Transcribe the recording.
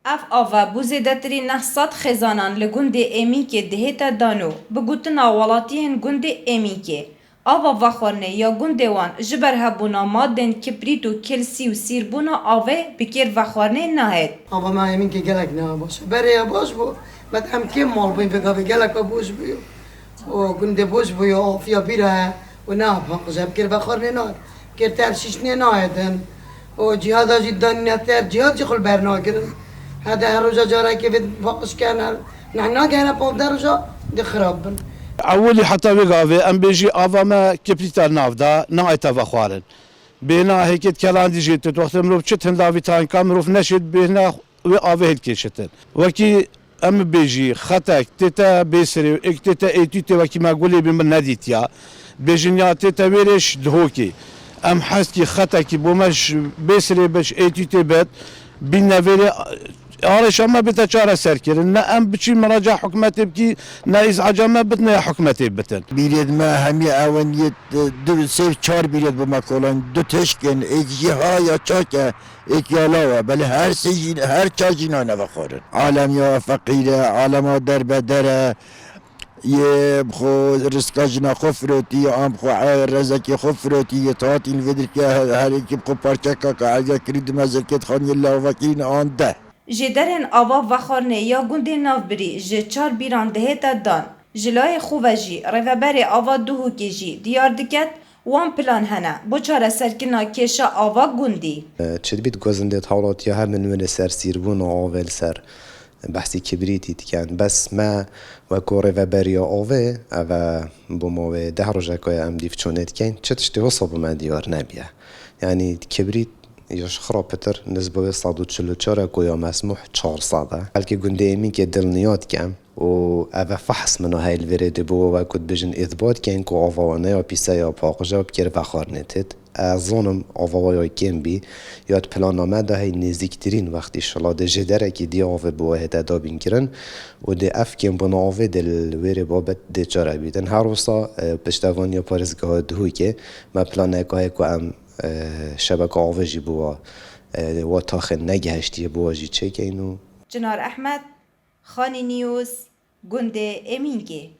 اف آوا بوزیدتری نهصد خزانان لگند امیکه دهتا دانو بگوتنا ولاتیهن گند امیکه آوا وخورنه یا گنده وان جبر هبونا مادن کپریت و کلسی و سیربونا آوه بکر وخورنه نهید. آوا ما امین که گلک نه باشه برای باش بو بعد هم که مال بین بگا گلک باش بیو و گنده باش بیو آفیا بیره و نه بخوزه بکر وخورنه نه بکر ترشیش نه نهیدن و جهاد جدا نتر جهاد جخل برنا کردن هذا هروجا جارا كيف فقش كان نحن كان بودر رجا دي خراب بن أولي حتى بقافي أم بيجي أفا ما كبريتا نافدا نايتا فخوارن بينا هيك كلام دي جيت وقت مروف شتن دافي تان كام مروف نشد بينا وقافي هيك شتن وكي أم بيجي خطك تتا بيسري اك تتا ايتيتي وكي ما قولي بمن نديتيا بيجينيا تتا ويرش دهوكي أم حسكي خطكي بومش بيسري بش ايتيتي بيت بينا ويري آرش ما بتجارة سركر نه ام بچی مراجع حکمتی بکی نه ازعاج ما بتنه حکمتی بتن بیرید ما همی اونیت دو سه چهار بیرید با مکولان دو تشکن ایک ها یا چاکه ایک یالاوه بله هر سه هر چا جینا نبخورن عالم یا فقیره عالم در بدره یه خو رزقا جنا خفرتی ام خو رزقی خفرتی تاعت این ودر که هر کی خو پارچه که اگه کرید مزکت خانی الله وکیل آن ده جدرن آوا وخورنه یا گنده ناف بری جه چار بیران دهتا دان جلای خوبه جی روبر آوا دوهوکی جی دیار دکت وان پلان هنه بو چاره سرکنا کشا آوا گندی چد بیت گوزنده تاولات یا هم من سر سیربون آوال سر بحثی کبریتی تکن بس ما وکو روبر یا آوه او بومو ده رجا که ام دیف چونت کن چه تشتی وصاب من دیار نبیه یعنی کبریت یاش خراب بتر نسبة به 144 کویا مسموح 400 بلکه گنده ایمی که دل نیاد کم و اوه فحص منو هاي الوريد بو و کد بجن اثبات کن که آوانه یا پیسه یا پاقجا بکر وخار نتید ظنم آوانه کم بی یاد پلانامه ده هاي نزدیکترین وقتی شلا ده جدره که دی آوه بوه دا بین کرن و ده اف کم بنا آوه دل ویره بابت ده چاره بیدن هر روسا پشتوان یا پارزگاه دهوی که ما پلانه که ام شبکه آوژی بوا و تاخن نگهشتی بوا جی چه که اینو جنار احمد خانی نیوز گنده امینگی